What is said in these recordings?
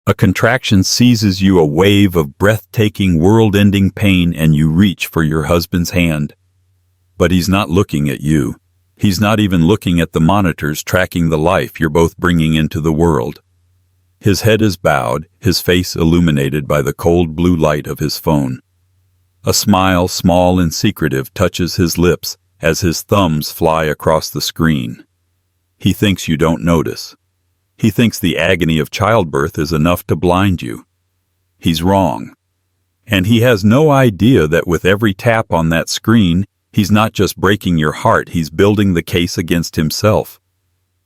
A contraction seizes you, a wave of breathtaking, world-ending pain, and you reach for your husband's hand. But he's not looking at you. He's not even looking at the monitors tracking the life you're both bringing into the world. His head is bowed, his face illuminated by the cold blue light of his phone. A smile, small and secretive, touches his lips as his thumbs fly across the screen. He thinks you don't notice. He thinks the agony of childbirth is enough to blind you. He's wrong. And he has no idea that with every tap on that screen, he's not just breaking your heart, he's building the case against himself.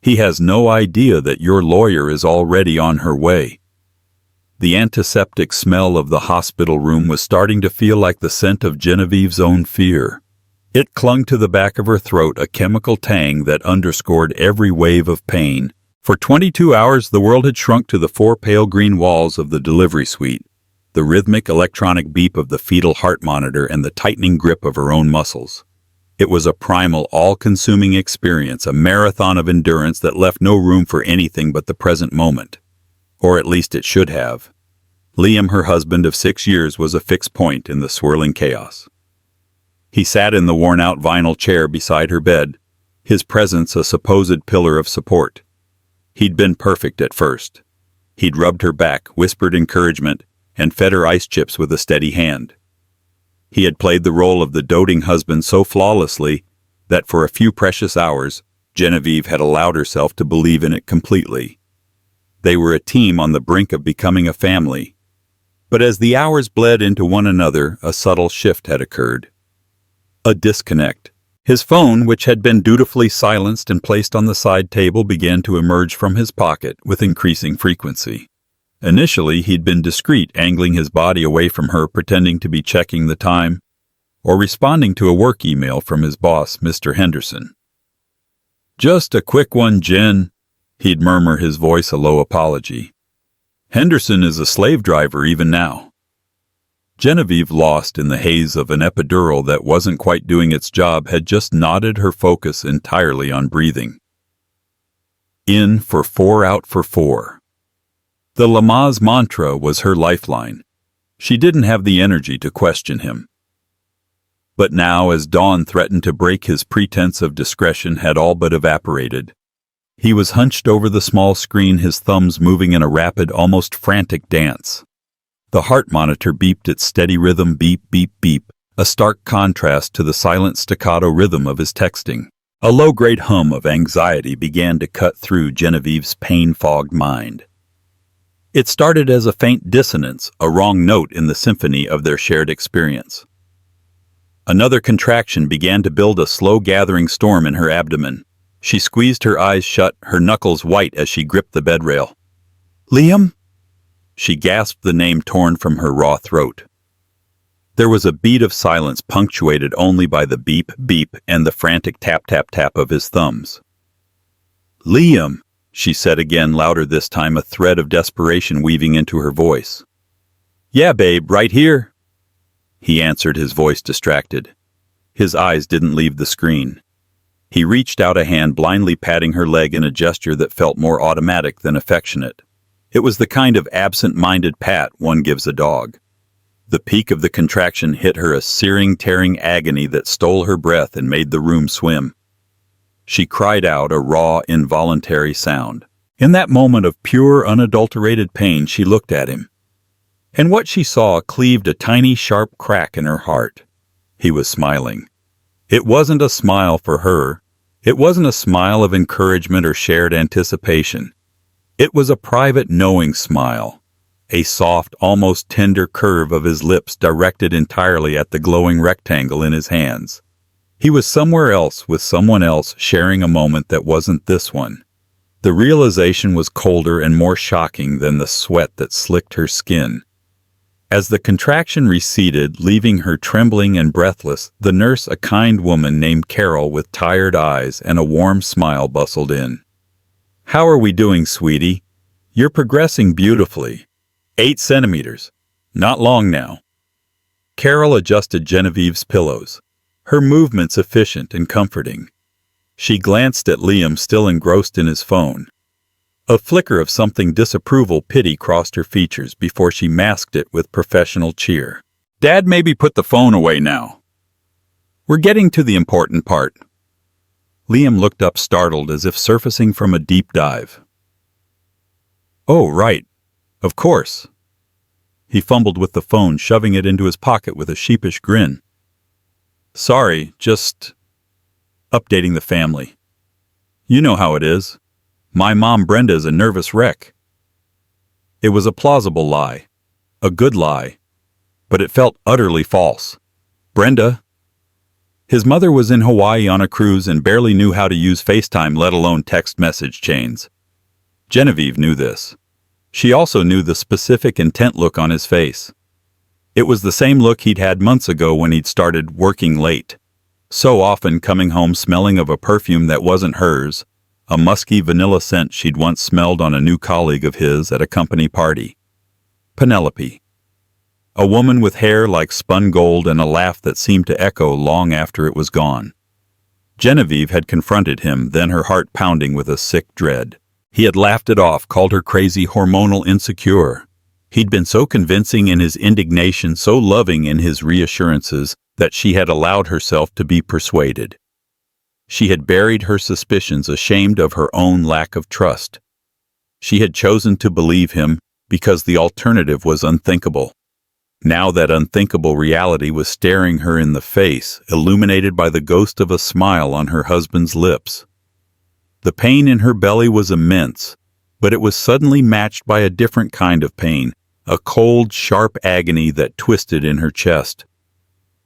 He has no idea that your lawyer is already on her way. The antiseptic smell of the hospital room was starting to feel like the scent of Genevieve's own fear. It clung to the back of her throat, a chemical tang that underscored every wave of pain. For 22 hours, the world had shrunk to the 4 pale green walls of the delivery suite, the rhythmic electronic beep of the fetal heart monitor and the tightening grip of her own muscles. It was a primal, all-consuming experience, a marathon of endurance that left no room for anything but the present moment. Or at least it should have. Liam, her husband of 6 years, was a fixed point in the swirling chaos. He sat in the worn-out vinyl chair beside her bed, his presence a supposed pillar of support. He'd been perfect at first. He'd rubbed her back, whispered encouragement, and fed her ice chips with a steady hand. He had played the role of the doting husband so flawlessly that for a few precious hours, Genevieve had allowed herself to believe in it completely. They were a team on the brink of becoming a family. But as the hours bled into one another, a subtle shift had occurred. A disconnect. His phone, which had been dutifully silenced and placed on the side table, began to emerge from his pocket with increasing frequency. Initially, he'd been discreet, angling his body away from her, pretending to be checking the time, or responding to a work email from his boss, Mr. Henderson. "Just a quick one, Jen," he'd murmur, his voice a low apology. "Henderson is a slave driver even now." Genevieve, lost in the haze of an epidural that wasn't quite doing its job, had just nodded, her focus entirely on breathing. In for 4, out for 4. The Lamaze mantra was her lifeline. She didn't have the energy to question him. But now, as dawn threatened to break, his pretense of discretion had all but evaporated. He was hunched over the small screen, his thumbs moving in a rapid, almost frantic dance. The heart monitor beeped its steady rhythm, beep, beep, beep, a stark contrast to the silent staccato rhythm of his texting. A low-grade hum of anxiety began to cut through Genevieve's pain-fogged mind. It started as a faint dissonance, a wrong note in the symphony of their shared experience. Another contraction began to build, a slow-gathering storm in her abdomen. She squeezed her eyes shut, her knuckles white as she gripped the bedrail. "Liam?" She gasped the name torn from her raw throat. There was a beat of silence, punctuated only by the beep, beep, and the frantic tap, tap, tap of his thumbs. "Liam," she said again, louder this time, a thread of desperation weaving into her voice. "Yeah, babe, right here," he answered, his voice distracted. His eyes didn't leave the screen. He reached out a hand, blindly patting her leg in a gesture that felt more automatic than affectionate. It was the kind of absent-minded pat one gives a dog. The peak of the contraction hit her, a searing, tearing agony that stole her breath and made the room swim. She cried out, a raw, involuntary sound. In that moment of pure, unadulterated pain, she looked at him. And what she saw cleaved a tiny, sharp crack in her heart. He was smiling. It wasn't a smile for her. It wasn't a smile of encouragement or shared anticipation. It was a private, knowing smile, a soft, almost tender curve of his lips directed entirely at the glowing rectangle in his hands. He was somewhere else with someone else, sharing a moment that wasn't this one. The realization was colder and more shocking than the sweat that slicked her skin. As the contraction receded, leaving her trembling and breathless, the nurse, a kind woman named Carol with tired eyes and a warm smile, bustled in. "How are we doing, sweetie? You're progressing beautifully. 8 centimeters. Not long now." Carol adjusted Genevieve's pillows, her movements efficient and comforting. She glanced at Liam, still engrossed in his phone. A flicker of something disapproval pity crossed her features before she masked it with professional cheer. Dad, maybe put the phone away now. We're getting to the important part. Liam looked up startled as if surfacing from a deep dive. Oh, right. Of course. He fumbled with the phone, shoving it into his pocket with a sheepish grin. Sorry, just updating the family. You know how it is. My mom Brenda is a nervous wreck. It was a plausible lie. A good lie. But it felt utterly false. Brenda? His mother was in Hawaii on a cruise and barely knew how to use FaceTime, let alone text message chains. Genevieve knew this. She also knew the specific intent look on his face. It was the same look he'd had months ago when he'd started working late. So often coming home smelling of a perfume that wasn't hers, a musky vanilla scent she'd once smelled on a new colleague of his at a company party. Penelope. A woman with hair like spun gold and a laugh that seemed to echo long after it was gone. Genevieve had confronted him, then her heart pounding with a sick dread. He had laughed it off, called her crazy, hormonal insecure. He'd been so convincing in his indignation, so loving in his reassurances, that she had allowed herself to be persuaded. She had buried her suspicions, ashamed of her own lack of trust. She had chosen to believe him because the alternative was unthinkable. Now that unthinkable reality was staring her in the face, illuminated by the ghost of a smile on her husband's lips. The pain in her belly was immense, but it was suddenly matched by a different kind of pain, a cold, sharp agony that twisted in her chest.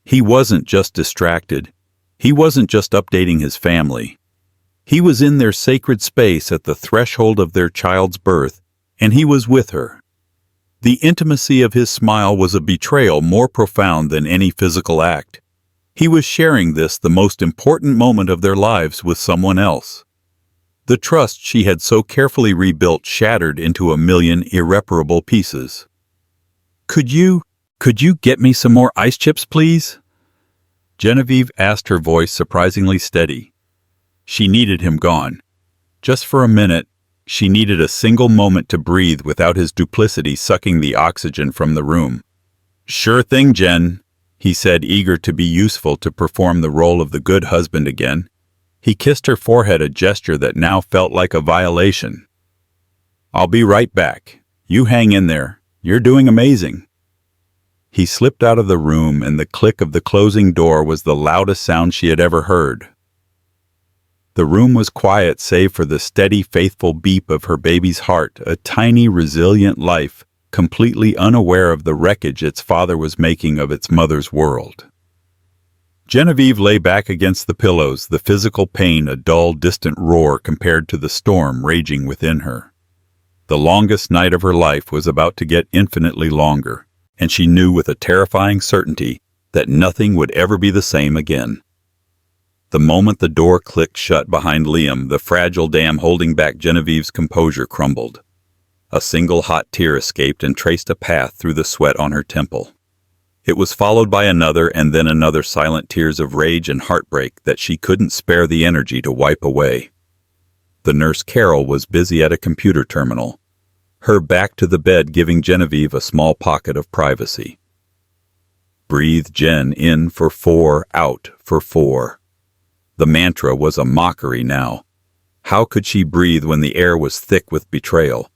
He wasn't just distracted. He wasn't just updating his family. He was in their sacred space at the threshold of their child's birth, and he was with her. The intimacy of his smile was a betrayal more profound than any physical act. He was sharing this, the most important moment of their lives, with someone else. The trust she had so carefully rebuilt shattered into a million irreparable pieces. Could you get me some more ice chips, please? Genevieve asked, her voice surprisingly steady. She needed him gone. Just for a minute, she needed a single moment to breathe without his duplicity sucking the oxygen from the room. Sure thing, Jen, he said, eager to be useful to perform the role of the good husband again. He kissed her forehead, a gesture that now felt like a violation. I'll be right back. You hang in there. You're doing amazing. He slipped out of the room, and the click of the closing door was the loudest sound she had ever heard. The room was quiet save for the steady, faithful beat of her baby's heart, a tiny, resilient life, completely unaware of the wreckage its father was making of its mother's world. Genevieve lay back against the pillows, the physical pain a dull, distant roar compared to the storm raging within her. The longest night of her life was about to get infinitely longer, and she knew with a terrifying certainty that nothing would ever be the same again. The moment the door clicked shut behind Liam, the fragile dam holding back Genevieve's composure crumbled. A single hot tear escaped and traced a path through the sweat on her temple. It was followed by another and then another, silent tears of rage and heartbreak that she couldn't spare the energy to wipe away. The nurse Carol was busy at a computer terminal, her back to the bed, giving Genevieve a small pocket of privacy. Breathe, Jen, in for 4, out for 4. The mantra was a mockery now. How could she breathe when the air was thick with betrayal?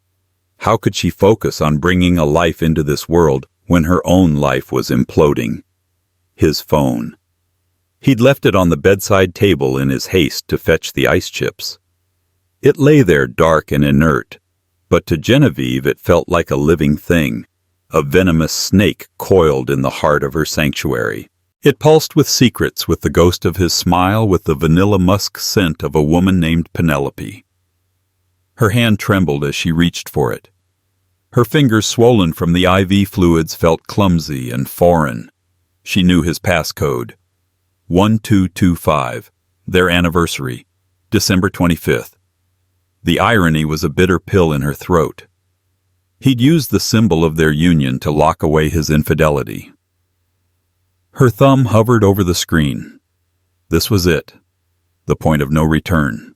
How could she focus on bringing a life into this world when her own life was imploding? His phone. He'd left it on the bedside table in his haste to fetch the ice chips. It lay there dark and inert, but to Genevieve it felt like a living thing, a venomous snake coiled in the heart of her sanctuary. It pulsed with secrets, with the ghost of his smile, with the vanilla musk scent of a woman named Penelope. Her hand trembled as she reached for it. Her fingers, swollen from the IV fluids, felt clumsy and foreign. She knew his passcode. 1225. Their anniversary. December 25th. The irony was a bitter pill in her throat. He'd used the symbol of their union to lock away his infidelity. Her thumb hovered over the screen. This was it. The point of no return.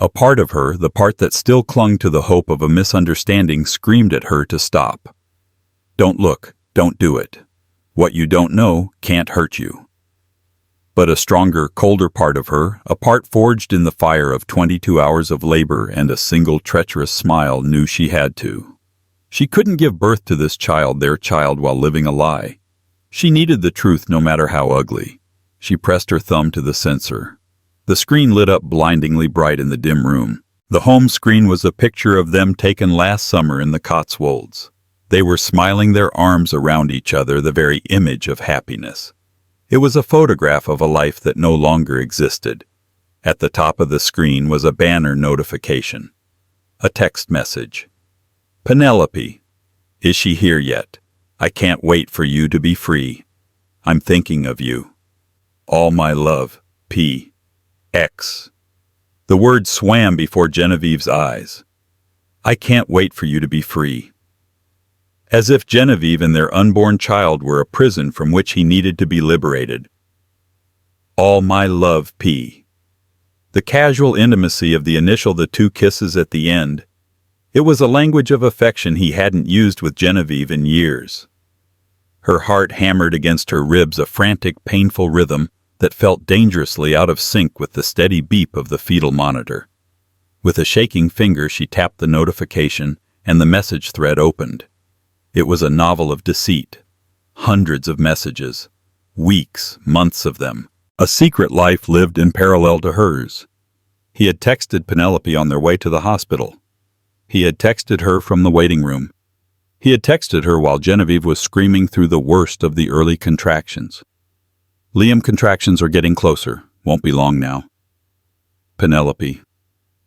A part of her, the part that still clung to the hope of a misunderstanding, screamed at her to stop. Don't look, don't do it. What you don't know can't hurt you. But a stronger, colder part of her, a part forged in the fire of 22 hours of labor and a single treacherous smile, knew she had to. She couldn't give birth to this child, their child, while living a lie. She needed the truth no matter how ugly. She pressed her thumb to the sensor. The screen lit up blindingly bright in the dim room. The home screen was a picture of them taken last summer in the Cotswolds. They were smiling, their arms around each other, the very image of happiness. It was a photograph of a life that no longer existed. At the top of the screen was a banner notification. A text message. Penelope, is she here yet? I can't wait for you to be free. I'm thinking of you. All my love, P.X. The word swam before Genevieve's eyes. I can't wait for you to be free. As if Genevieve and their unborn child were a prison from which he needed to be liberated. All my love, P. The casual intimacy of the two kisses at the end. It was a language of affection he hadn't used with Genevieve in years. Her heart hammered against her ribs, a frantic, painful rhythm that felt dangerously out of sync with the steady beep of the fetal monitor. With a shaking finger, she tapped the notification, and the message thread opened. It was a novel of deceit. Hundreds of messages. Weeks, months of them. A secret life lived in parallel to hers. He had texted Penelope on their way to the hospital. He had texted her from the waiting room. He had texted her while Genevieve was screaming through the worst of the early contractions. Liam, contractions are getting closer. Won't be long now. Penelope.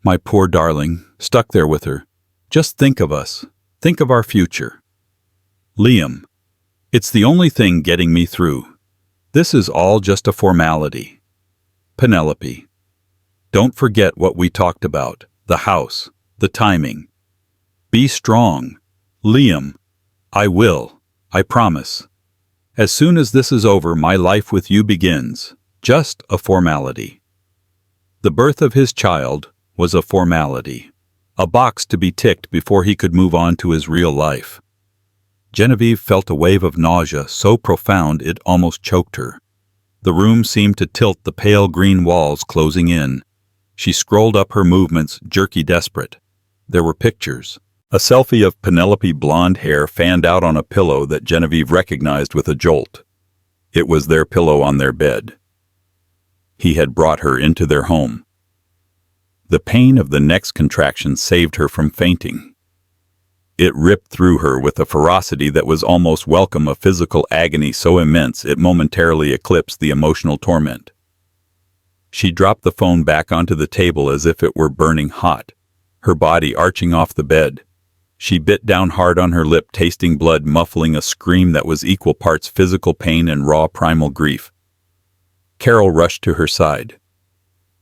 My poor darling, stuck there with her. Just think of us. Think of our future. Liam. It's the only thing getting me through. This is all just a formality. Penelope. Don't forget what we talked about. The house. The timing. Be strong. Liam. I will. I promise. As soon as this is over, my life with you begins. Just a formality. The birth of his child was a formality. A box to be ticked before he could move on to his real life. Genevieve felt a wave of nausea so profound it almost choked her. The room seemed to tilt, the pale green walls closing in. She scrolled up her movements, jerky, desperate. There were pictures. A selfie of Penelope, blonde hair fanned out on a pillow that Genevieve recognized with a jolt. It was their pillow on their bed. He had brought her into their home. The pain of the next contraction saved her from fainting. It ripped through her with a ferocity that was almost welcome, a physical agony so immense it momentarily eclipsed the emotional torment. She dropped the phone back onto the table as if it were burning hot, her body arching off the bed. She bit down hard on her lip, tasting blood, muffling a scream that was equal parts physical pain and raw primal grief. Carol rushed to her side.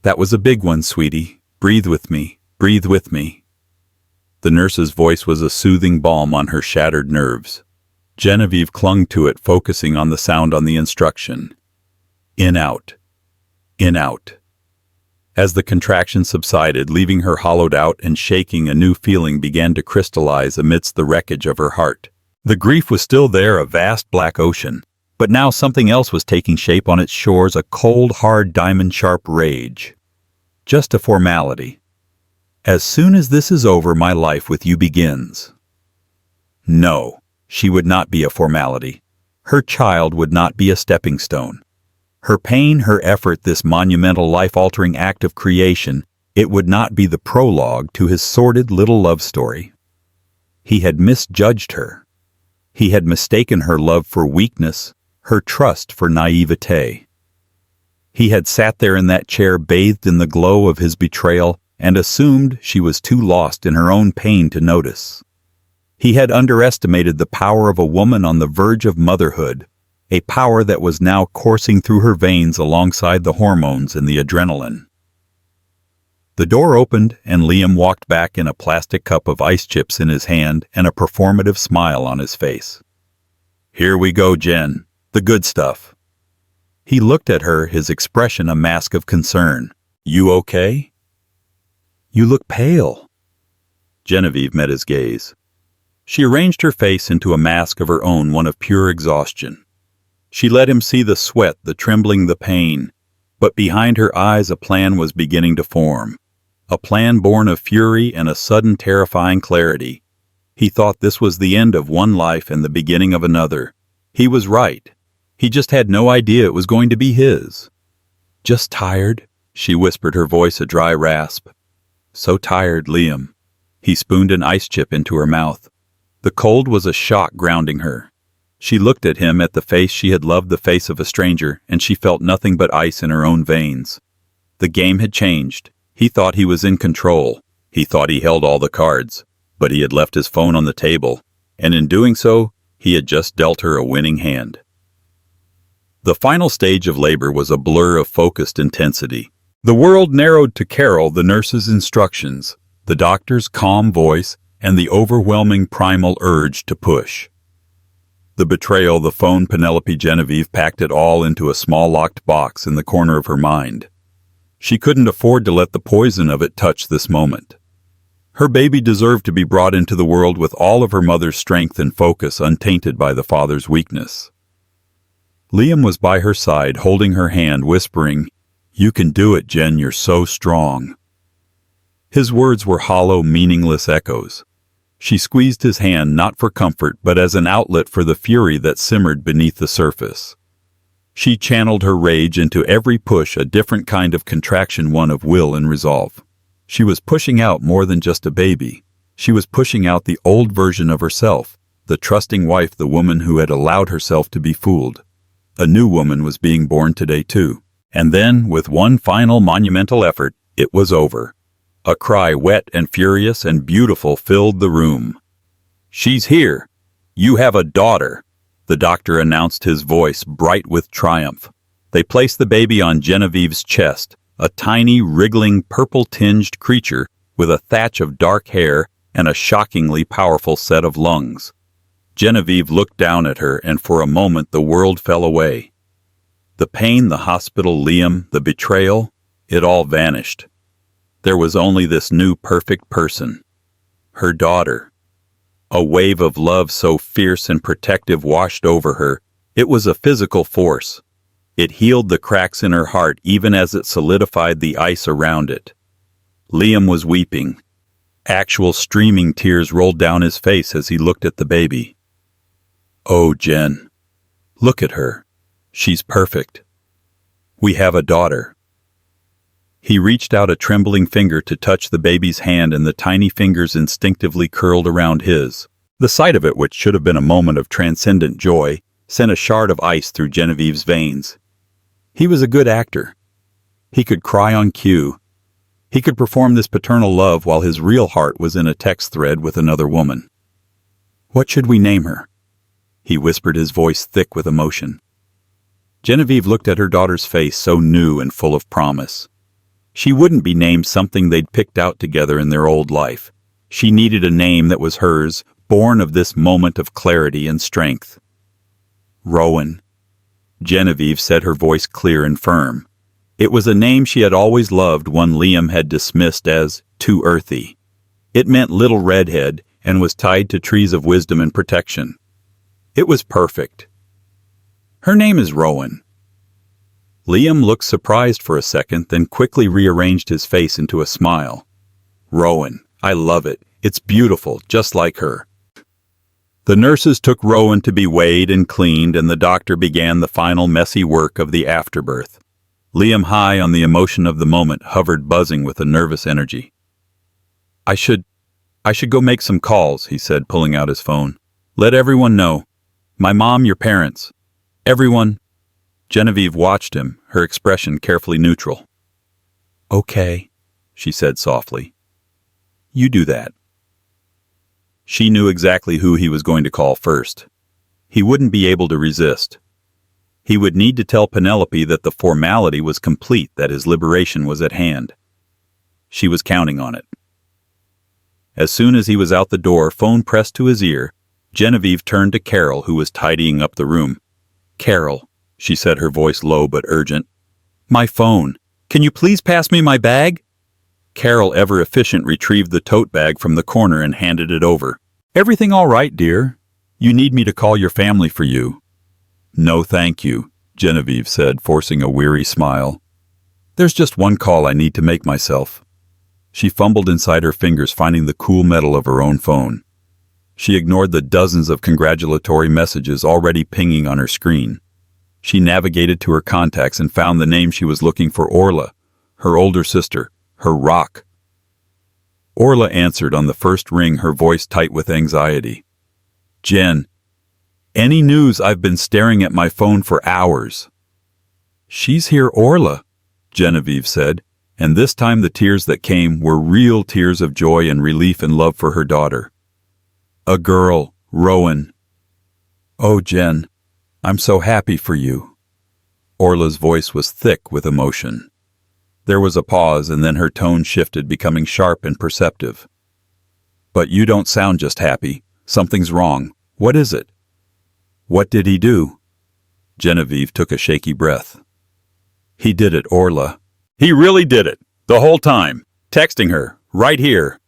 That was a big one, sweetie. Breathe with me. Breathe with me. The nurse's voice was a soothing balm on her shattered nerves. Genevieve clung to it, focusing on the sound on the instruction. In, out. In, out. As the contraction subsided, leaving her hollowed out and shaking, a new feeling began to crystallize amidst the wreckage of her heart. The grief was still there, a vast black ocean, but now something else was taking shape on its shores, a cold, hard, diamond-sharp rage. Just a formality. As soon as this is over, my life with you begins. No, she would not be a formality. Her child would not be a stepping stone. Her pain, her effort, this monumental life-altering act of creation, it would not be the prologue to his sordid little love story. He had misjudged her. He had mistaken her love for weakness, her trust for naivete. He had sat there in that chair, bathed in the glow of his betrayal, and assumed she was too lost in her own pain to notice. He had underestimated the power of a woman on the verge of motherhood, a power that was now coursing through her veins alongside the hormones and the adrenaline. The door opened, and Liam walked back in a plastic cup of ice chips in his hand and a performative smile on his face. Here we go, Jen. The good stuff. He looked at her, his expression a mask of concern. You okay? You look pale. Genevieve met his gaze. She arranged her face into a mask of her own, one of pure exhaustion. She let him see the sweat, the trembling, the pain, but behind her eyes a plan was beginning to form. A plan born of fury and a sudden terrifying clarity. He thought this was the end of one life and the beginning of another. He was right. He just had no idea it was going to be his. Just tired, she whispered, her voice a dry rasp. So tired, Liam. He spooned an ice chip into her mouth. The cold was a shock grounding her. She looked at him, at the face she had loved, the face of a stranger, and she felt nothing but ice in her own veins. The game had changed. He thought he was in control. He thought he held all the cards. But he had left his phone on the table, and in doing so, he had just dealt her a winning hand. The final stage of labor was a blur of focused intensity. The world narrowed to Carol, the nurse's instructions, the doctor's calm voice, and the overwhelming primal urge to push. The betrayal, the phone, Penelope, Genevieve packed it all into a small locked box in the corner of her mind. She couldn't afford to let the poison of it touch this moment. Her baby deserved to be brought into the world with all of her mother's strength and focus, untainted by the father's weakness. Liam was by her side, holding her hand, whispering, "You can do it, Jen, you're so strong." His words were hollow, meaningless echoes. She squeezed his hand not for comfort, but as an outlet for the fury that simmered beneath the surface. She channeled her rage into every push, a different kind of contraction, one of will and resolve. She was pushing out more than just a baby. She was pushing out the old version of herself, the trusting wife, the woman who had allowed herself to be fooled. A new woman was being born today, too. And then, with one final monumental effort, it was over. A cry, wet and furious and beautiful, filled the room. "She's here! You have a daughter!" the doctor announced, his voice bright with triumph. They placed the baby on Genevieve's chest, a tiny, wriggling, purple-tinged creature with a thatch of dark hair and a shockingly powerful set of lungs. Genevieve looked down at her, and for a moment the world fell away. The pain, the hospital, Liam, the betrayal, it all vanished. There was only this new perfect person, her daughter. A wave of love so fierce and protective washed over her. It was a physical force. It healed the cracks in her heart even as it solidified the ice around it. Liam was weeping. Actual streaming tears rolled down his face as he looked at the baby. "Oh, Jen, look at her. She's perfect. We have a daughter." He reached out a trembling finger to touch the baby's hand, and the tiny fingers instinctively curled around his. The sight of it, which should have been a moment of transcendent joy, sent a shard of ice through Genevieve's veins. He was a good actor. He could cry on cue. He could perform this paternal love while his real heart was in a text thread with another woman. "What should we name her?" he whispered, his voice thick with emotion. Genevieve looked at her daughter's face, so new and full of promise. She wouldn't be named something they'd picked out together in their old life. She needed a name that was hers, born of this moment of clarity and strength. "Rowan," Genevieve said, her voice clear and firm. It was a name she had always loved, one Liam had dismissed as too earthy. It meant little redhead and was tied to trees of wisdom and protection. It was perfect. "Her name is Rowan." Liam looked surprised for a second, then quickly rearranged his face into a smile. "Rowan, I love it. It's beautiful, just like her." The nurses took Rowan to be weighed and cleaned, and the doctor began the final messy work of the afterbirth. Liam, high on the emotion of the moment, hovered, buzzing with a nervous energy. I should go make some calls," he said, pulling out his phone. "Let everyone know. My mom, your parents. Everyone." Genevieve watched him, her expression carefully neutral. "Okay," she said softly. "You do that." She knew exactly who he was going to call first. He wouldn't be able to resist. He would need to tell Penelope that the formality was complete, that his liberation was at hand. She was counting on it. As soon as he was out the door, phone pressed to his ear, Genevieve turned to Carol, who was tidying up the room. "Carol," she said, her voice low but urgent. "My phone. Can you please pass me my bag?" Carol, ever efficient, retrieved the tote bag from the corner and handed it over. "Everything all right, dear? You need me to call your family for you?" "No, thank you," Genevieve said, forcing a weary smile. "There's just one call I need to make myself." She fumbled inside her fingers, finding the cool metal of her own phone. She ignored the dozens of congratulatory messages already pinging on her screen. She navigated to her contacts and found the name she was looking for: Orla, her older sister, her rock. Orla answered on the first ring, her voice tight with anxiety. "Jen, any news? I've been staring at my phone for hours." "She's here, Orla," Genevieve said, and this time the tears that came were real tears of joy and relief and love for her daughter. "A girl, Rowan." "Oh, Jen, I'm so happy for you." Orla's voice was thick with emotion. There was a pause, and then her tone shifted, becoming sharp and perceptive. "But you don't sound just happy. Something's wrong. What is it?" "What did he do?" Genevieve took a shaky breath. "He did it, Orla. He really did it. The whole time. Texting her. Right here."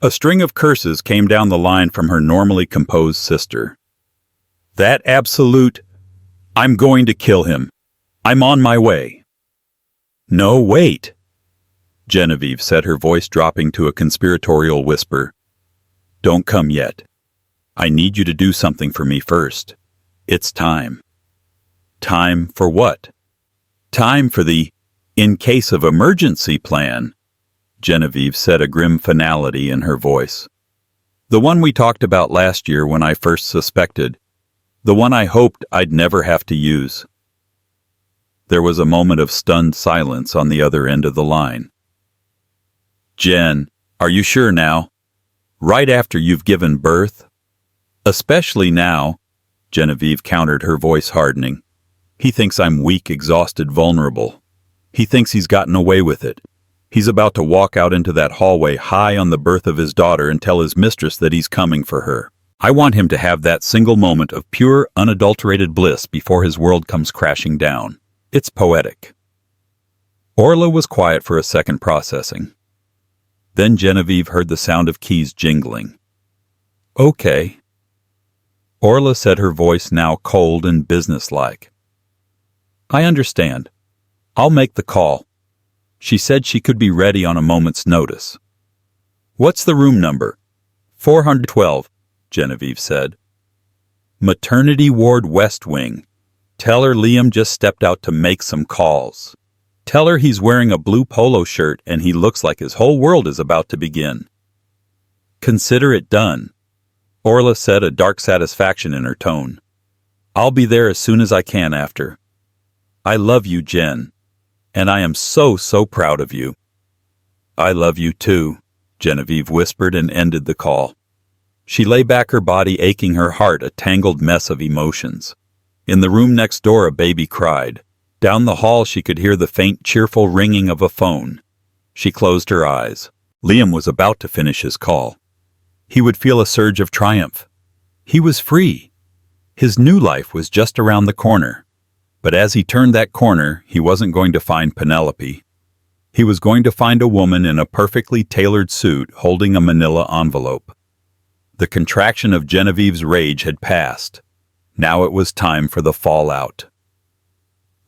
A string of curses came down the line from her normally composed sister. "That absolute... I'm going to kill him. I'm on my way." "No, wait," Genevieve said, her voice dropping to a conspiratorial whisper. "Don't come yet. I need you to do something for me first. It's time." "Time for what?" "Time for the in case of emergency plan," Genevieve said, a grim finality in her voice. "The one we talked about last year when I first suspected. The one I hoped I'd never have to use." There was a moment of stunned silence on the other end of the line. "Jen, are you sure now? Right after you've given birth?" "Especially now," Genevieve countered, her voice hardening. "He thinks I'm weak, exhausted, vulnerable. He thinks he's gotten away with it. He's about to walk out into that hallway high on the birth of his daughter and tell his mistress that he's coming for her. I want him to have that single moment of pure, unadulterated bliss before his world comes crashing down. It's poetic." Orla was quiet for a second, processing. Then Genevieve heard the sound of keys jingling. "Okay," Orla said, her voice now cold and businesslike. "I understand. I'll make the call." She said she could be ready on a moment's notice. "What's the room number?" 412, Genevieve said. "Maternity ward, West Wing. Tell her Liam just stepped out to make some calls. Tell her he's wearing a blue polo shirt and he looks like his whole world is about to begin." "Consider it done," Orla said, a dark satisfaction in her tone. "I'll be there as soon as I can after. I love you, Jen, and I am so proud of you." "I love you too," Genevieve whispered and ended the call. She lay back, her body aching, her heart a tangled mess of emotions. In the room next door, a baby cried. Down the hall, she could hear the faint, cheerful ringing of a phone. She closed her eyes. Liam was about to finish his call. He would feel a surge of triumph. He was free. His new life was just around the corner. But as he turned that corner, he wasn't going to find Penelope. He was going to find a woman in a perfectly tailored suit holding a manila envelope. The contraction of Genevieve's rage had passed. Now it was time for the fallout.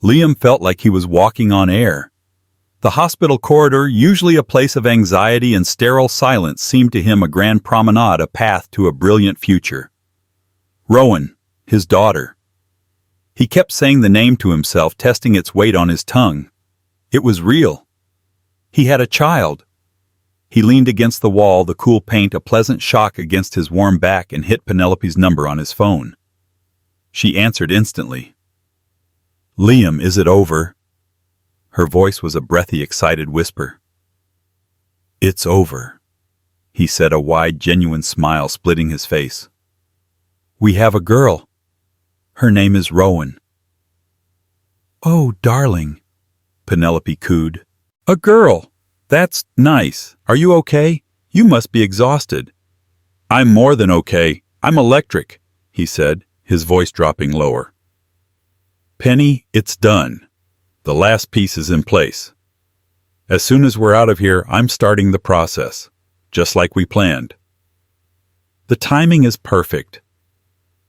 Liam felt like he was walking on air. The hospital corridor, usually a place of anxiety and sterile silence, seemed to him a grand promenade, a path to a brilliant future. Rowan, his daughter. He kept saying the name to himself, testing its weight on his tongue. It was real. He had a child. He leaned against the wall, the cool paint a pleasant shock against his warm back, and hit Penelope's number on his phone. She answered instantly. "Liam, is it over?" Her voice was a breathy, excited whisper. "It's over," he said, a wide, genuine smile splitting his face. "We have a girl. Her name is Rowan." "Oh, darling," Penelope cooed. "A girl! That's nice. Are you okay? You must be exhausted." "I'm more than okay. I'm electric," he said, his voice dropping lower. "Penny, it's done. The last piece is in place." As soon as we're out of here, I'm starting the process, just like we planned. The timing is perfect,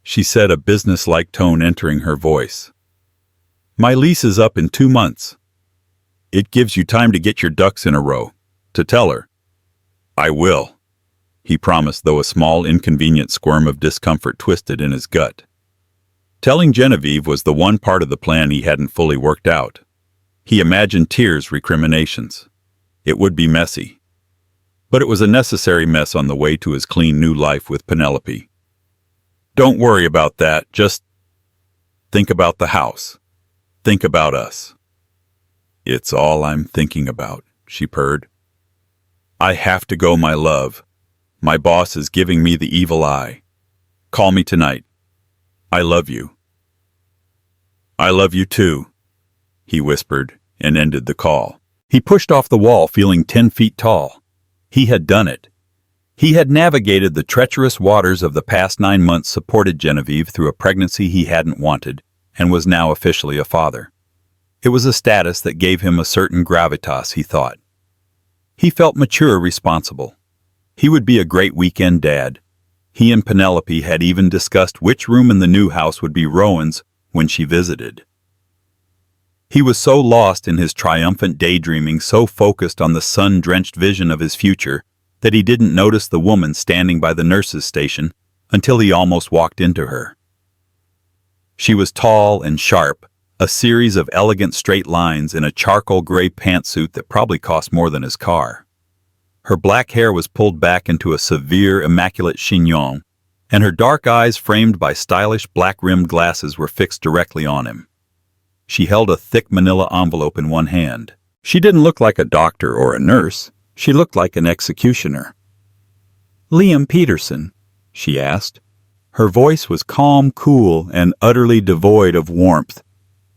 she said, a business-like tone entering her voice. My lease is up in 2 months. It gives you time to get your ducks in a row. To tell her. I will, he promised, though a small, inconvenient squirm of discomfort twisted in his gut. Telling Genevieve was the one part of the plan he hadn't fully worked out. He imagined tears, recriminations. It would be messy. But it was a necessary mess on the way to his clean new life with Penelope. Don't worry about that, just think about the house. Think about us. It's all I'm thinking about, she purred. I have to go, my love. My boss is giving me the evil eye. Call me tonight. I love you. I love you too, he whispered, and ended the call. He pushed off the wall, feeling 10 feet tall. He had done it. He had navigated the treacherous waters of the past 9 months, supported Genevieve through a pregnancy he hadn't wanted, and was now officially a father. It was a status that gave him a certain gravitas, he thought. He felt mature, responsible. He would be a great weekend dad. He and Penelope had even discussed which room in the new house would be Rowan's when she visited. He was so lost in his triumphant daydreaming, so focused on the sun-drenched vision of his future, that he didn't notice the woman standing by the nurse's station until he almost walked into her. She was tall and sharp, a series of elegant straight lines in a charcoal gray pantsuit that probably cost more than his car. Her black hair was pulled back into a severe, immaculate chignon, and her dark eyes, framed by stylish black-rimmed glasses, were fixed directly on him. She held a thick manila envelope in one hand. She didn't look like a doctor or a nurse. She looked like an executioner. Liam Peterson, she asked. Her voice was calm, cool, and utterly devoid of warmth.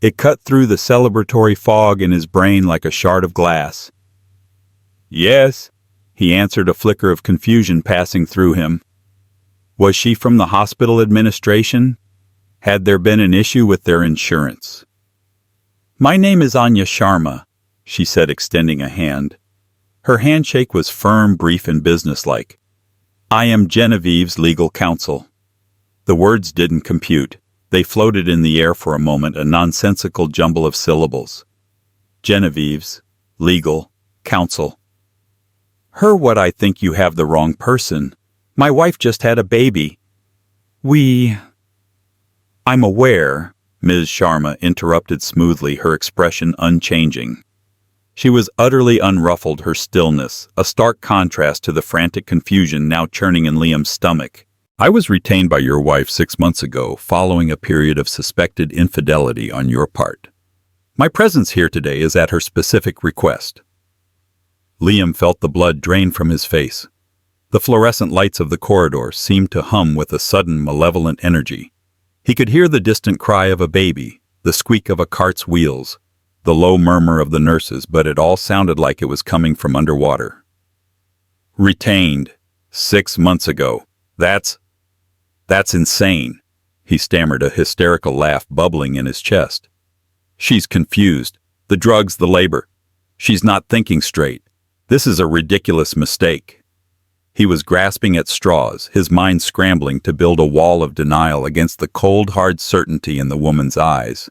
It cut through the celebratory fog in his brain like a shard of glass. Yes, he answered, a flicker of confusion passing through him. Was she from the hospital administration? Had there been an issue with their insurance? My name is Anya Sharma, she said, extending a hand. Her handshake was firm, brief, and businesslike. I am Genevieve's legal counsel. The words didn't compute. They floated in the air for a moment, a nonsensical jumble of syllables. Genevieve's legal counsel. What I think you have the wrong person. My wife just had a baby. I'm aware, Ms. Sharma interrupted smoothly, her expression unchanging. She was utterly unruffled, her stillness, a stark contrast to the frantic confusion now churning in Liam's stomach. I was retained by your wife 6 months ago, following a period of suspected infidelity on your part. My presence here today is at her specific request. Liam felt the blood drain from his face. The fluorescent lights of the corridor seemed to hum with a sudden malevolent energy. He could hear the distant cry of a baby, the squeak of a cart's wheels, the low murmur of the nurses, but it all sounded like it was coming from underwater. Retained 6 months ago. That's insane, he stammered, a hysterical laugh bubbling in his chest. She's confused. The drugs, the labor. She's not thinking straight. This is a ridiculous mistake. He was grasping at straws, his mind scrambling to build a wall of denial against the cold, hard certainty in the woman's eyes.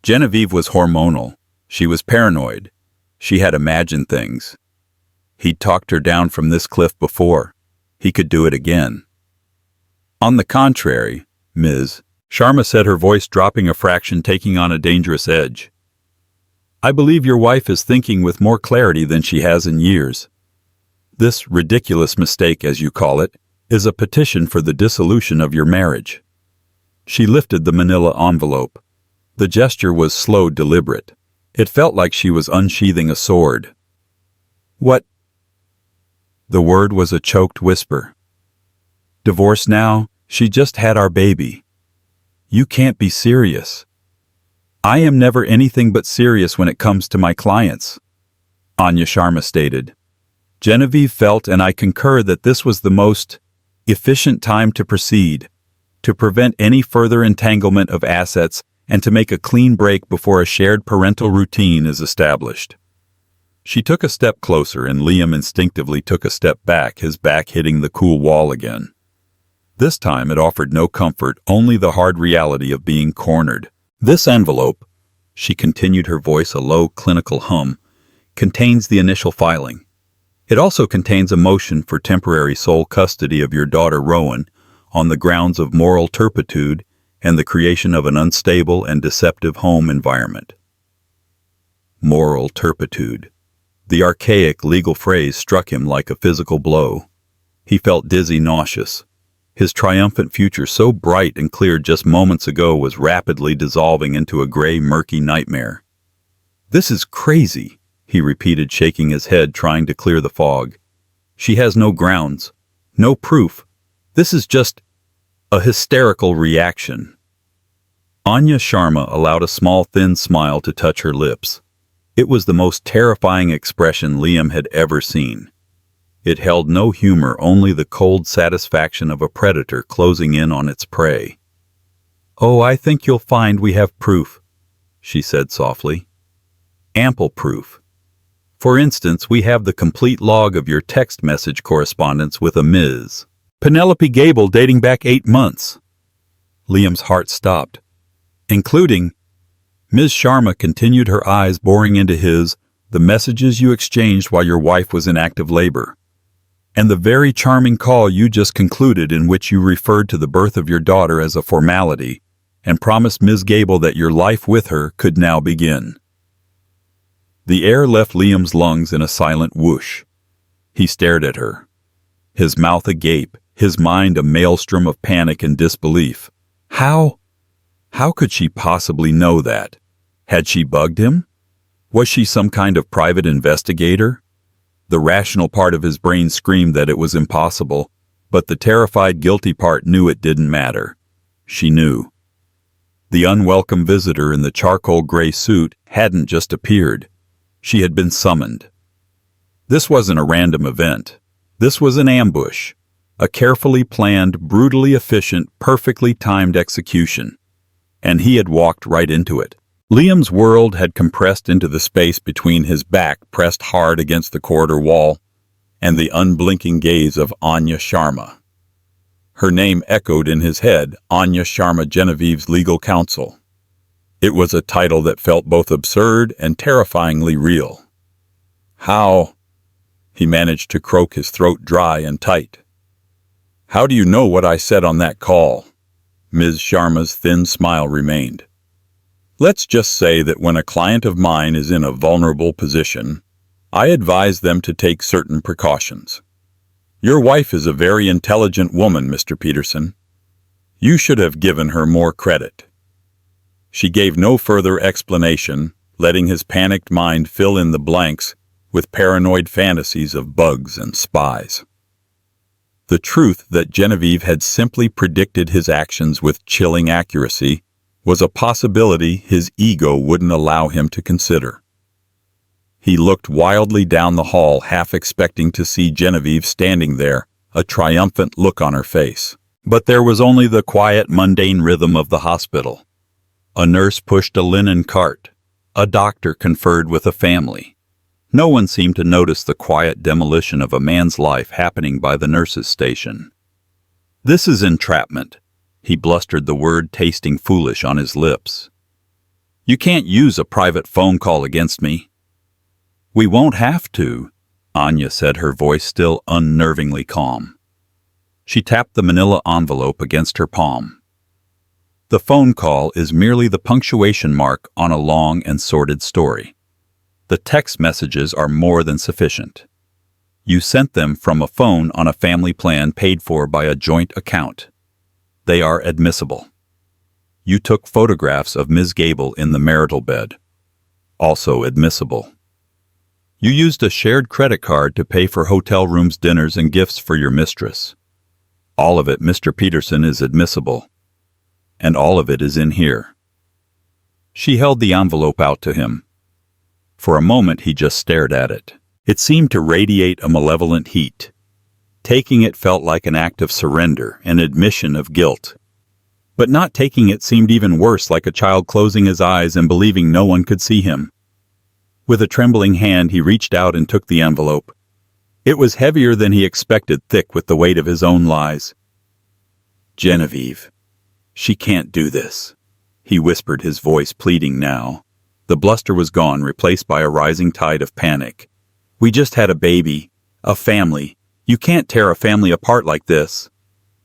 Genevieve was hormonal. She was paranoid. She had imagined things. He'd talked her down from this cliff before. He could do it again. On the contrary, Ms. Sharma said, her voice dropping a fraction, taking on a dangerous edge. I believe your wife is thinking with more clarity than she has in years. This ridiculous mistake, as you call it, is a petition for the dissolution of your marriage. She lifted the manila envelope. The gesture was slow, deliberate. It felt like she was unsheathing a sword. What? The word was a choked whisper. Divorce now? She just had our baby. You can't be serious. I am never anything but serious when it comes to my clients, Anya Sharma stated. Genevieve felt, and I concur, that this was the most efficient time to proceed, to prevent any further entanglement of assets, and to make a clean break before a shared parental routine is established. She took a step closer, and Liam instinctively took a step back, his back hitting the cool wall again. This time it offered no comfort, only the hard reality of being cornered. This envelope, she continued, her voice a low, clinical hum, contains the initial filing. It also contains a motion for temporary sole custody of your daughter Rowan on the grounds of moral turpitude and the creation of an unstable and deceptive home environment. Moral turpitude. The archaic legal phrase struck him like a physical blow. He felt dizzy, nauseous. His triumphant future, so bright and clear just moments ago, was rapidly dissolving into a gray, murky nightmare. "This is crazy," he repeated, shaking his head, trying to clear the fog. "She has no grounds, no proof. This is just a hysterical reaction." Anya Sharma allowed a small, thin smile to touch her lips. It was the most terrifying expression Liam had ever seen. It held no humor, only the cold satisfaction of a predator closing in on its prey. "Oh, I think you'll find we have proof," she said softly. "Ample proof. For instance, we have the complete log of your text message correspondence with a Ms. Penelope Gable dating back 8 months. Liam's heart stopped. "Including," Ms. Sharma continued, her eyes boring into his, "the messages you exchanged while your wife was in active labor. And the very charming call you just concluded, in which you referred to the birth of your daughter as a formality and promised Ms. Gable that your life with her could now begin." The air left Liam's lungs in a silent whoosh. He stared at her, his mouth agape, his mind a maelstrom of panic and disbelief. How could she possibly know that? Had she bugged him? Was she some kind of private investigator? The rational part of his brain screamed that it was impossible, but the terrified, guilty part knew it didn't matter. She knew. The unwelcome visitor in the charcoal gray suit hadn't just appeared. She had been summoned. This wasn't a random event. This was an ambush, a carefully planned, brutally efficient, perfectly timed execution. And he had walked right into it. Liam's world had compressed into the space between his back pressed hard against the corridor wall and the unblinking gaze of Anya Sharma. Her name echoed in his head, Anya Sharma, Genevieve's legal counsel. It was a title that felt both absurd and terrifyingly real. "How?" He managed to croak, his throat dry and tight. "How do you know what I said on that call?" Ms. Sharma's thin smile remained. "Let's just say that when a client of mine is in a vulnerable position, I advise them to take certain precautions. Your wife is a very intelligent woman, Mr. Peterson. You should have given her more credit." She gave no further explanation, letting his panicked mind fill in the blanks with paranoid fantasies of bugs and spies. The truth that Genevieve had simply predicted his actions with chilling accuracy was a possibility his ego wouldn't allow him to consider. He looked wildly down the hall, half expecting to see Genevieve standing there, a triumphant look on her face. But there was only the quiet, mundane rhythm of the hospital. A nurse pushed a linen cart. A doctor conferred with a family. No one seemed to notice the quiet demolition of a man's life happening by the nurse's station. "This is entrapment," he blustered, the word tasting foolish on his lips. "You can't use a private phone call against me." "We won't have to," Anya said, her voice still unnervingly calm. She tapped the manila envelope against her palm. "The phone call is merely the punctuation mark on a long and sordid story. The text messages are more than sufficient. You sent them from a phone on a family plan paid for by a joint account. They are admissible. You took photographs of Ms. Gable in the marital bed. Also admissible. You used a shared credit card to pay for hotel rooms, dinners, and gifts for your mistress. All of it, Mr. Peterson, is admissible. And all of it is in here." She held the envelope out to him. For a moment he just stared at it. It seemed to radiate a malevolent heat. Taking it felt like an act of surrender, an admission of guilt. But not taking it seemed even worse, like a child closing his eyes and believing no one could see him. With a trembling hand, he reached out and took the envelope. It was heavier than he expected, thick with the weight of his own lies. "Genevieve, she can't do this," he whispered, his voice pleading now. The bluster was gone, replaced by a rising tide of panic. "We just had a baby, a family. You can't tear a family apart like this."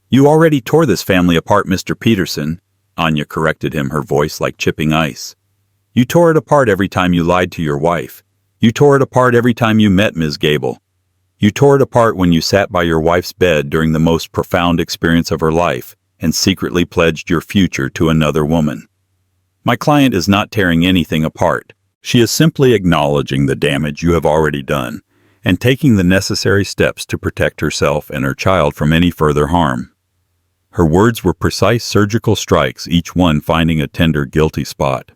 "You already tore this family apart, Mr. Peterson," Anya corrected him, her voice like chipping ice. "You tore it apart every time you lied to your wife. You tore it apart every time you met Ms. Gable. You tore it apart when you sat by your wife's bed during the most profound experience of her life and secretly pledged your future to another woman. My client is not tearing anything apart. She is simply acknowledging the damage you have already done and taking the necessary steps to protect herself and her child from any further harm." Her words were precise surgical strikes, each one finding a tender, guilty spot.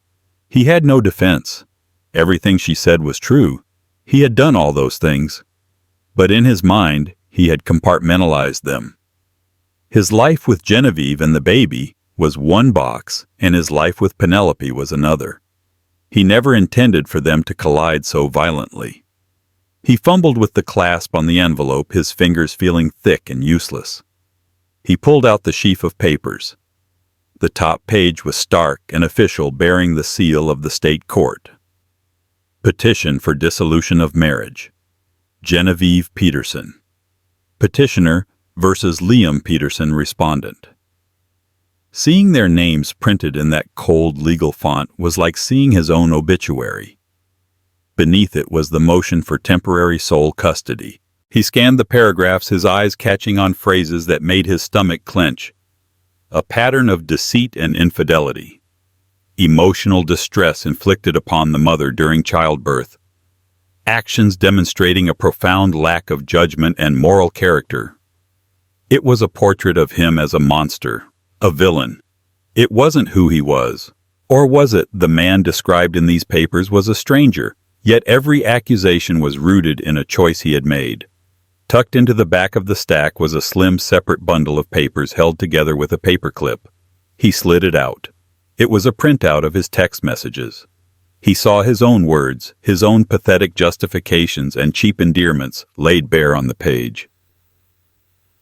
He had no defense. Everything she said was true. He had done all those things. But in his mind, he had compartmentalized them. His life with Genevieve and the baby was one box, and his life with Penelope was another. He never intended for them to collide so violently. He fumbled with the clasp on the envelope, his fingers feeling thick and useless. He pulled out the sheaf of papers. The top page was stark and official, bearing the seal of the state court. Petition for dissolution of marriage. Genevieve Peterson. Petitioner versus Liam Peterson, respondent. Seeing their names printed in that cold legal font was like seeing his own obituary. Beneath it was the motion for temporary sole custody. He scanned the paragraphs, his eyes catching on phrases that made his stomach clench. A pattern of deceit and infidelity. Emotional distress inflicted upon the mother during childbirth. Actions demonstrating a profound lack of judgment and moral character. It was a portrait of him as a monster, a villain. It wasn't who he was. Or was it the man described in these papers was a stranger? Yet every accusation was rooted in a choice he had made. Tucked into the back of the stack was a slim, separate bundle of papers held together with a paperclip. He slid it out. It was a printout of his text messages. He saw his own words, his own pathetic justifications and cheap endearments laid bare on the page.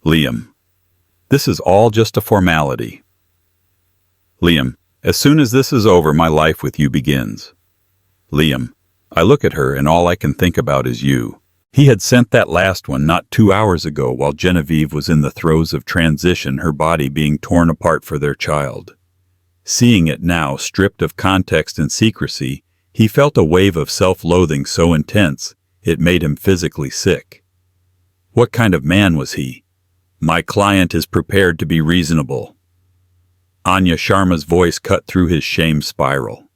Liam, this is all just a formality. Liam, as soon as this is over, my life with you begins. Liam, I look at her and all I can think about is you. He had sent that last one not 2 hours ago while Genevieve was in the throes of transition, her body being torn apart for their child. Seeing it now, stripped of context and secrecy, he felt a wave of self-loathing so intense it made him physically sick. What kind of man was he? My client is prepared to be reasonable. Anya Sharma's voice cut through his shame spiral.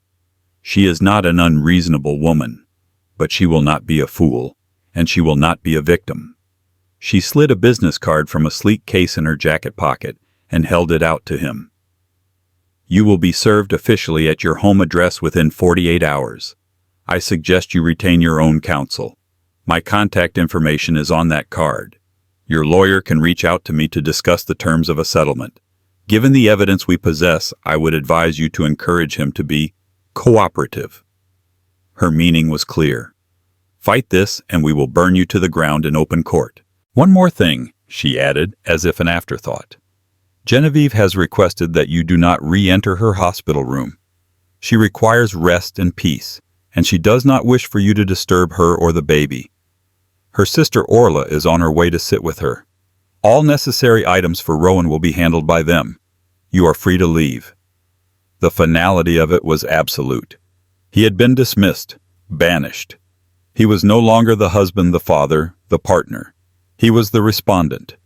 She is not an unreasonable woman, but she will not be a fool, and she will not be a victim. She slid a business card from a sleek case in her jacket pocket and held it out to him. You will be served officially at your home address within 48 hours. I suggest you retain your own counsel. My contact information is on that card. Your lawyer can reach out to me to discuss the terms of a settlement. Given the evidence we possess, I would advise you to encourage him to be cooperative. Her meaning was clear. Fight this and we will burn you to the ground in open court. One more thing, she added, as if an afterthought. Genevieve has requested that you do not re-enter her hospital room. She requires rest and peace, and she does not wish for you to disturb her or the baby. Her sister Orla is on her way to sit with her. All necessary items for Rowan will be handled by them. You are free to leave. The finality of it was absolute. He had been dismissed, banished. He was no longer the husband, the father, the partner. He was the respondent.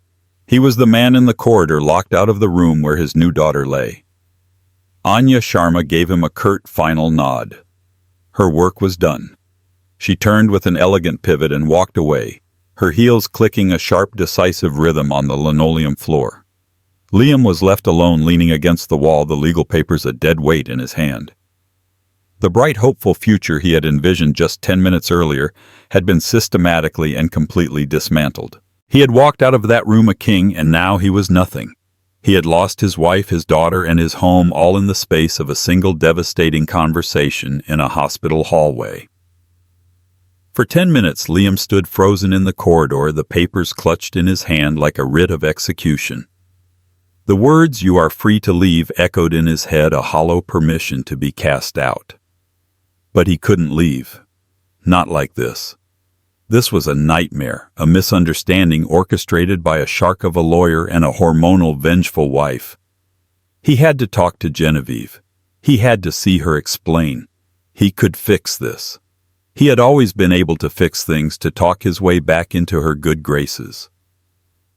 He was the man in the corridor locked out of the room where his new daughter lay. Anya Sharma gave him a curt final nod. Her work was done. She turned with an elegant pivot and walked away, her heels clicking a sharp, decisive rhythm on the linoleum floor. Liam was left alone, leaning against the wall, the legal papers a dead weight in his hand. The bright, hopeful future he had envisioned just 10 minutes earlier had been systematically and completely dismantled. He had walked out of that room a king, and now he was nothing. He had lost his wife, his daughter, and his home, all in the space of a single devastating conversation in a hospital hallway. For 10 minutes, Liam stood frozen in the corridor, the papers clutched in his hand like a writ of execution. The words, "You are free to leave," echoed in his head, a hollow permission to be cast out. But he couldn't leave. Not like this. This was a nightmare, a misunderstanding orchestrated by a shark of a lawyer and a hormonal, vengeful wife. He had to talk to Genevieve. He had to see her explain. He could fix this. He had always been able to fix things, to talk his way back into her good graces.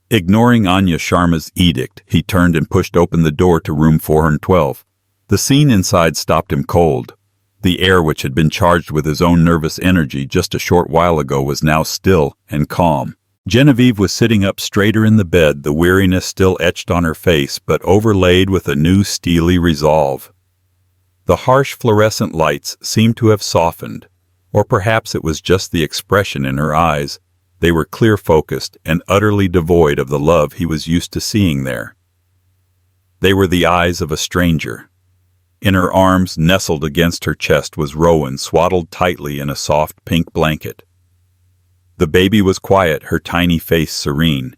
Ignoring Anya Sharma's edict, he turned and pushed open the door to room 412. The scene inside stopped him cold. The air, which had been charged with his own nervous energy just a short while ago, was now still and calm. Genevieve was sitting up straighter in the bed, the weariness still etched on her face, but overlaid with a new steely resolve. The harsh fluorescent lights seemed to have softened, or perhaps it was just the expression in her eyes. They were clear-focused and utterly devoid of the love he was used to seeing there. They were the eyes of a stranger. In her arms, nestled against her chest, was Rowan, swaddled tightly in a soft pink blanket. The baby was quiet, her tiny face serene.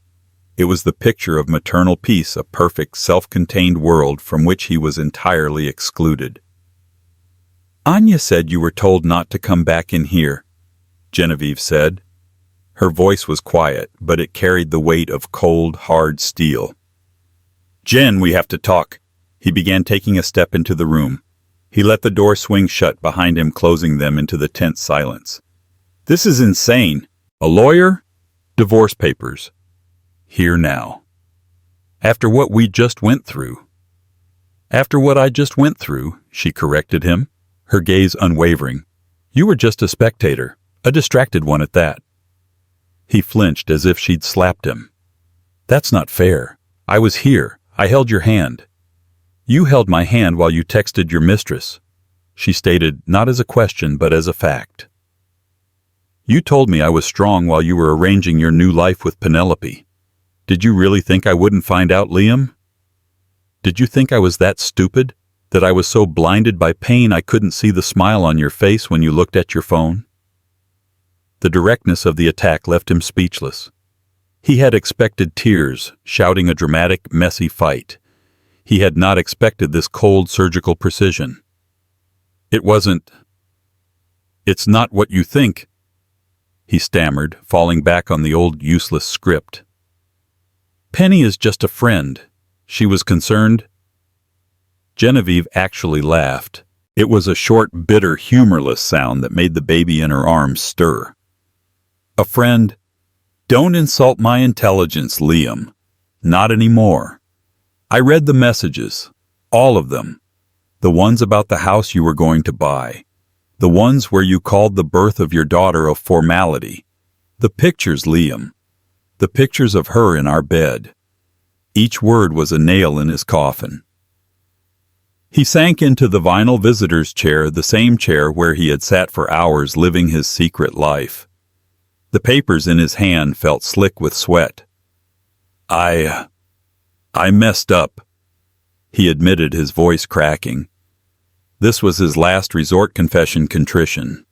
It was the picture of maternal peace, a perfect, self-contained world from which he was entirely excluded. "Anya said you were told not to come back in here," Genevieve said. Her voice was quiet, but it carried the weight of cold, hard steel. "Jen, we have to talk." He began taking a step into the room. He let the door swing shut behind him, closing them into the tense silence. "This is insane. A lawyer? Divorce papers. Here now. After what we just went through." "After what I just went through," she corrected him, her gaze unwavering. "You were just a spectator, a distracted one at that." He flinched as if she'd slapped him. "That's not fair. I was here. I held your hand." "You held my hand while you texted your mistress," she stated, not as a question but as a fact. "You told me I was strong while you were arranging your new life with Penelope. Did you really think I wouldn't find out, Liam? Did you think I was that stupid, that I was so blinded by pain I couldn't see the smile on your face when you looked at your phone?" The directness of the attack left him speechless. He had expected tears, shouting a dramatic, messy fight. He had not expected this cold, surgical precision. "It's not what you think," he stammered, falling back on the old useless script. "Penny is just a friend," she was concerned. Genevieve actually laughed. It was a short, bitter, humorless sound that made the baby in her arms stir. "A friend? Don't insult my intelligence, Liam. Not anymore. I read the messages. All of them. The ones about the house you were going to buy. The ones where you called the birth of your daughter a formality. The pictures, Liam. The pictures of her in our bed." Each word was a nail in his coffin. He sank into the vinyl visitor's chair, the same chair where he had sat for hours living his secret life. The papers in his hand felt slick with sweat. I messed up," he admitted, his voice cracking. This was his last resort confession, contrition.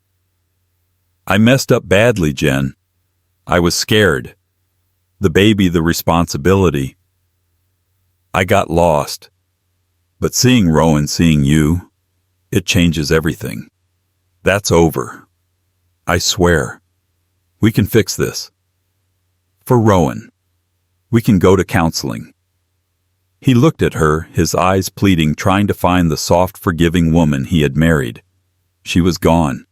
"I messed up badly, Jen. I was scared. The baby, the responsibility. I got lost. But seeing Rowan, seeing you, it changes everything. That's over. I swear. We can fix this. For Rowan. We can go to counseling." He looked at her, his eyes pleading, trying to find the soft, forgiving woman he had married. She was gone.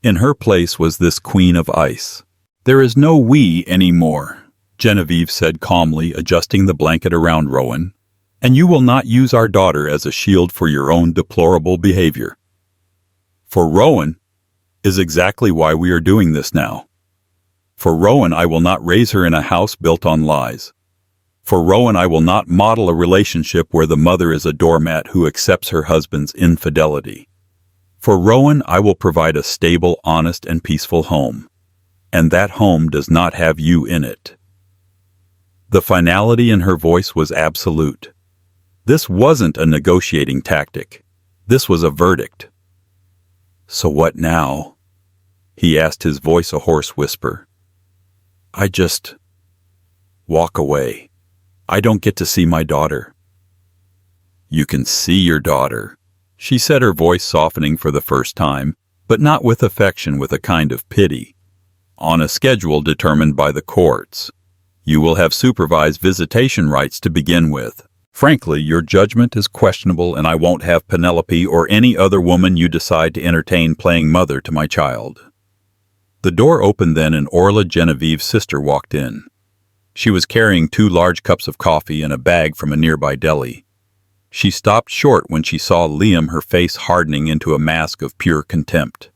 In her place was this queen of ice. "There is no we anymore," Genevieve said calmly, adjusting the blanket around Rowan. "And you will not use our daughter as a shield for your own deplorable behavior. For Rowan is exactly why we are doing this now. For Rowan, I will not raise her in a house built on lies. For Rowan, I will not model a relationship where the mother is a doormat who accepts her husband's infidelity. For Rowan, I will provide a stable, honest, and peaceful home. And that home does not have you in it." The finality in her voice was absolute. This wasn't a negotiating tactic. This was a verdict. "So what now?" he asked, his voice a hoarse whisper. I just walk away. I don't get to see my daughter. You can see your daughter, she said, her voice softening for the first time, but not with affection, with a kind of pity. On a schedule determined by the courts. You will have supervised visitation rights to begin with. Frankly, your judgment is questionable, and I won't have Penelope or any other woman you decide to entertain playing mother to my child. The door opened then, and Orla, Genevieve's sister, walked in. She was carrying 2 large cups of coffee and a bag from a nearby deli. She stopped short when she saw Liam, her face hardening into a mask of pure contempt.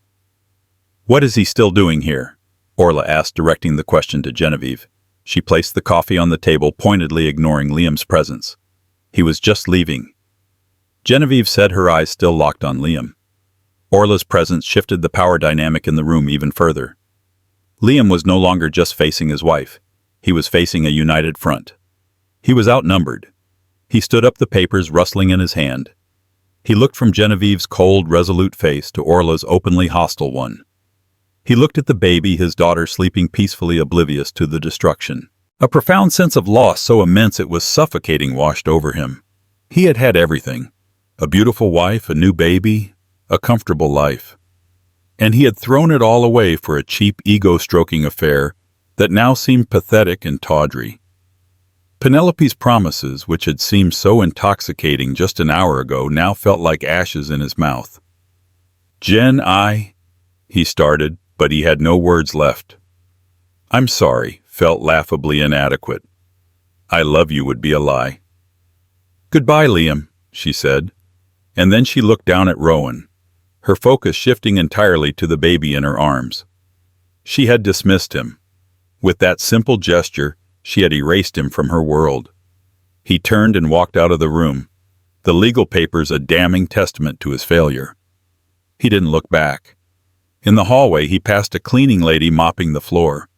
What is he still doing here? Orla asked, directing the question to Genevieve. She placed the coffee on the table, pointedly ignoring Liam's presence. He was just leaving. Genevieve said, her eyes still locked on Liam. Orla's presence shifted the power dynamic in the room even further. Liam was no longer just facing his wife. He was facing a united front. He was outnumbered. He stood up, the papers rustling in his hand. He looked from Genevieve's cold, resolute face to Orla's openly hostile one. He looked at the baby, his daughter, sleeping peacefully, oblivious to the destruction. A profound sense of loss so immense it was suffocating washed over him. He had had everything. A beautiful wife, a new baby, a comfortable life. And he had thrown it all away for a cheap, ego-stroking affair that now seemed pathetic and tawdry. Penelope's promises, which had seemed so intoxicating just an hour ago, now felt like ashes in his mouth. Jen, he started, but he had no words left. I'm sorry, felt laughably inadequate. I love you would be a lie. Goodbye, Liam, she said, and then she looked down at Rowan, her focus shifting entirely to the baby in her arms. She had dismissed him. With that simple gesture, she had erased him from her world. He turned and walked out of the room, the legal papers a damning testament to his failure. He didn't look back. In the hallway, he passed a cleaning lady mopping the floor.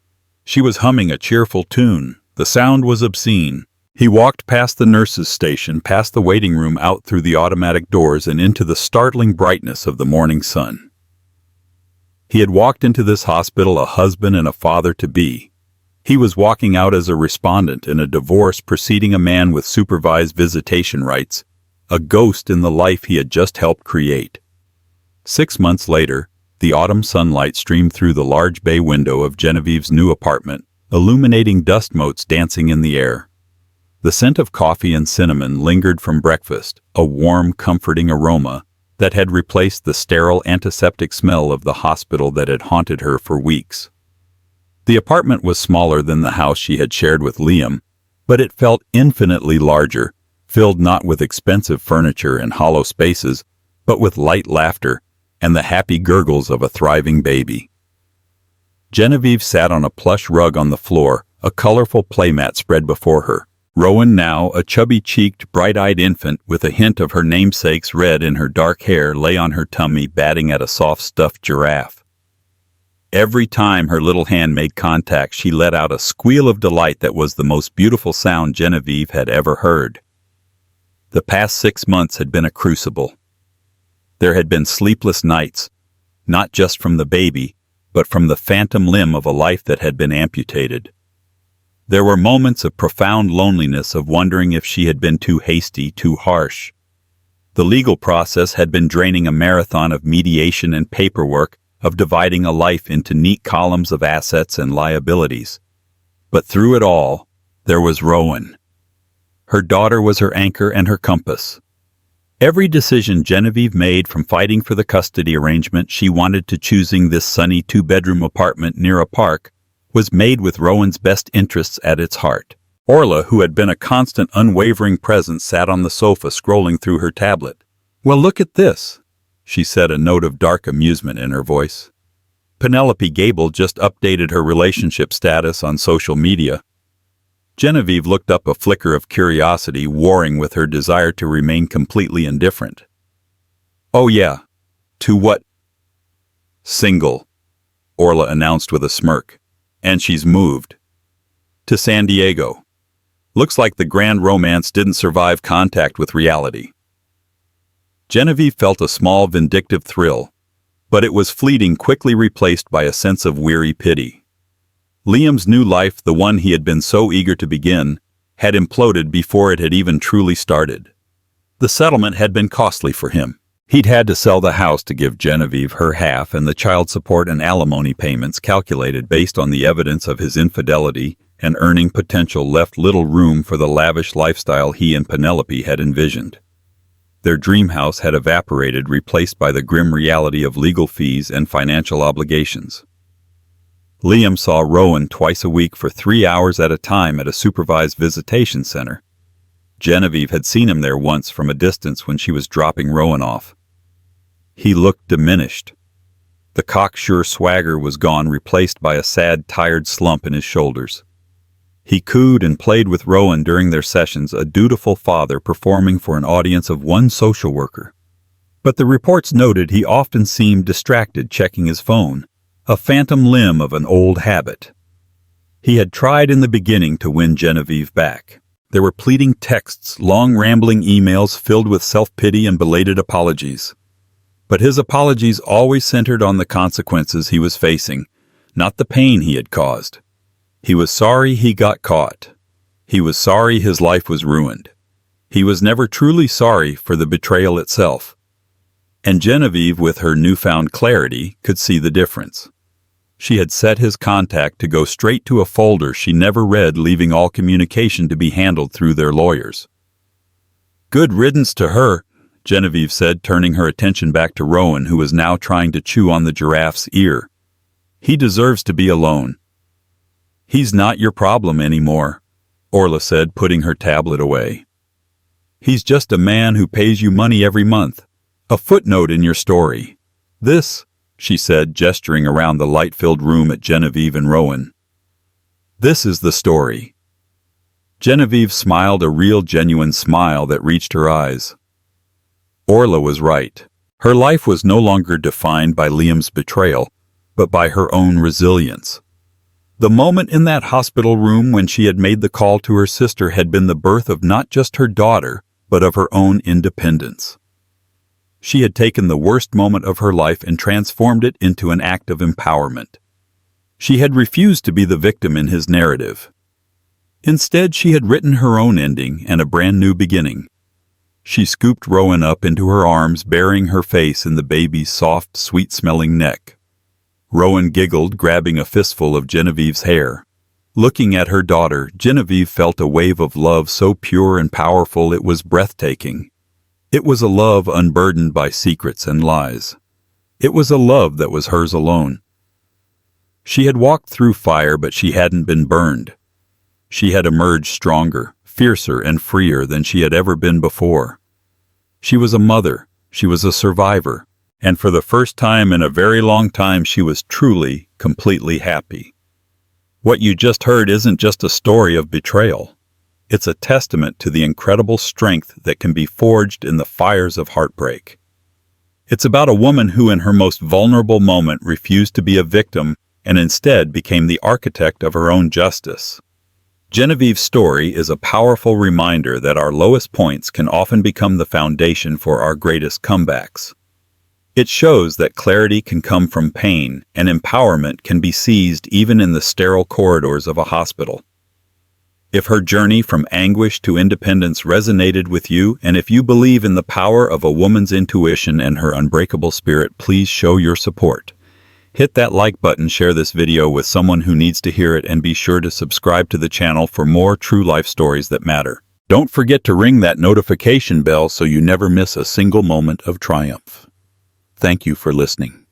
She was humming a cheerful tune. The sound was obscene. He walked past the nurse's station, past the waiting room, out through the automatic doors and into the startling brightness of the morning sun. He had walked into this hospital a husband and a father-to-be. He was walking out as a respondent in a divorce preceding a man with supervised visitation rights, a ghost in the life he had just helped create. 6 months later, the autumn sunlight streamed through the large bay window of Genevieve's new apartment, illuminating dust motes dancing in the air. The scent of coffee and cinnamon lingered from breakfast, a warm, comforting aroma that had replaced the sterile, antiseptic smell of the hospital that had haunted her for weeks. The apartment was smaller than the house she had shared with Liam, but it felt infinitely larger, filled not with expensive furniture and hollow spaces, but with light laughter and the happy gurgles of a thriving baby. Genevieve sat on a plush rug on the floor, a colorful playmat spread before her. Rowan, now a chubby-cheeked, bright-eyed infant with a hint of her namesake's red in her dark hair, lay on her tummy batting at a soft stuffed giraffe. Every time her little hand made contact, she let out a squeal of delight that was the most beautiful sound Genevieve had ever heard. The past 6 months had been a crucible. There had been sleepless nights, not just from the baby, but from the phantom limb of a life that had been amputated. There were moments of profound loneliness, of wondering if she had been too hasty, too harsh. The legal process had been draining, a marathon of mediation and paperwork, of dividing a life into neat columns of assets and liabilities. But through it all, there was Rowan. Her daughter was her anchor and her compass. Every decision Genevieve made, from fighting for the custody arrangement she wanted to choosing this sunny 2-bedroom apartment near a park, was made with Rowan's best interests at its heart. Orla, who had been a constant, unwavering presence, sat on the sofa scrolling through her tablet. "Well, look at this," she said, a note of dark amusement in her voice. Penelope Gable just updated her relationship status on social media. Genevieve looked up, a flicker of curiosity warring with her desire to remain completely indifferent. "Oh yeah. To what?" "Single," Orla announced with a smirk. "And she's moved. To San Diego. Looks like the grand romance didn't survive contact with reality." Genevieve felt a small, vindictive thrill. But it was fleeting, quickly replaced by a sense of weary pity. Liam's new life, the one he had been so eager to begin, had imploded before it had even truly started. The settlement had been costly for him. He'd had to sell the house to give Genevieve her half, and the child support and alimony payments calculated based on the evidence of his infidelity and earning potential left little room for the lavish lifestyle he and Penelope had envisioned. Their dream house had evaporated, replaced by the grim reality of legal fees and financial obligations. Liam saw Rowan twice a week for 3 hours at a time at a supervised visitation center. Genevieve had seen him there once from a distance when she was dropping Rowan off. He looked diminished. The cocksure swagger was gone, replaced by a sad, tired slump in his shoulders. He cooed and played with Rowan during their sessions, a dutiful father performing for an audience of one social worker. But the reports noted he often seemed distracted, checking his phone, a phantom limb of an old habit. He had tried in the beginning to win Genevieve back. There were pleading texts, long rambling emails filled with self-pity and belated apologies. But his apologies always centered on the consequences he was facing, not the pain he had caused. He was sorry he got caught. He was sorry his life was ruined. He was never truly sorry for the betrayal itself. And Genevieve, with her newfound clarity, could see the difference. She had set his contact to go straight to a folder she never read, leaving all communication to be handled through their lawyers. "Good riddance to her," Genevieve said, turning her attention back to Rowan, who was now trying to chew on the giraffe's ear. "He deserves to be alone." "He's not your problem anymore," Orla said, putting her tablet away. "He's just a man who pays you money every month, a footnote in your story. This," she said, gesturing around the light-filled room at Genevieve and Rowan. "This is the story." Genevieve smiled, a real, genuine smile that reached her eyes. Orla was right. Her life was no longer defined by Liam's betrayal, but by her own resilience. The moment in that hospital room when she had made the call to her sister had been the birth of not just her daughter, but of her own independence. She had taken the worst moment of her life and transformed it into an act of empowerment. She had refused to be the victim in his narrative. Instead, she had written her own ending and a brand new beginning. She scooped Rowan up into her arms, burying her face in the baby's soft, sweet-smelling neck. Rowan giggled, grabbing a fistful of Genevieve's hair. Looking at her daughter, Genevieve felt a wave of love so pure and powerful it was breathtaking. It was a love unburdened by secrets and lies. It was a love that was hers alone. She had walked through fire, but she hadn't been burned. She had emerged stronger, fiercer, and freer than she had ever been before. She was a mother. She was a survivor. And for the first time in a very long time, she was truly, completely happy. What you just heard isn't just a story of betrayal. It's a testament to the incredible strength that can be forged in the fires of heartbreak. It's about a woman who, in her most vulnerable moment, refused to be a victim and instead became the architect of her own justice. Genevieve's story is a powerful reminder that our lowest points can often become the foundation for our greatest comebacks. It shows that clarity can come from pain, and empowerment can be seized even in the sterile corridors of a hospital. If her journey from anguish to independence resonated with you, and if you believe in the power of a woman's intuition and her unbreakable spirit, please show your support. Hit that like button, share this video with someone who needs to hear it, and be sure to subscribe to the channel for more true life stories that matter. Don't forget to ring that notification bell so you never miss a single moment of triumph. Thank you for listening.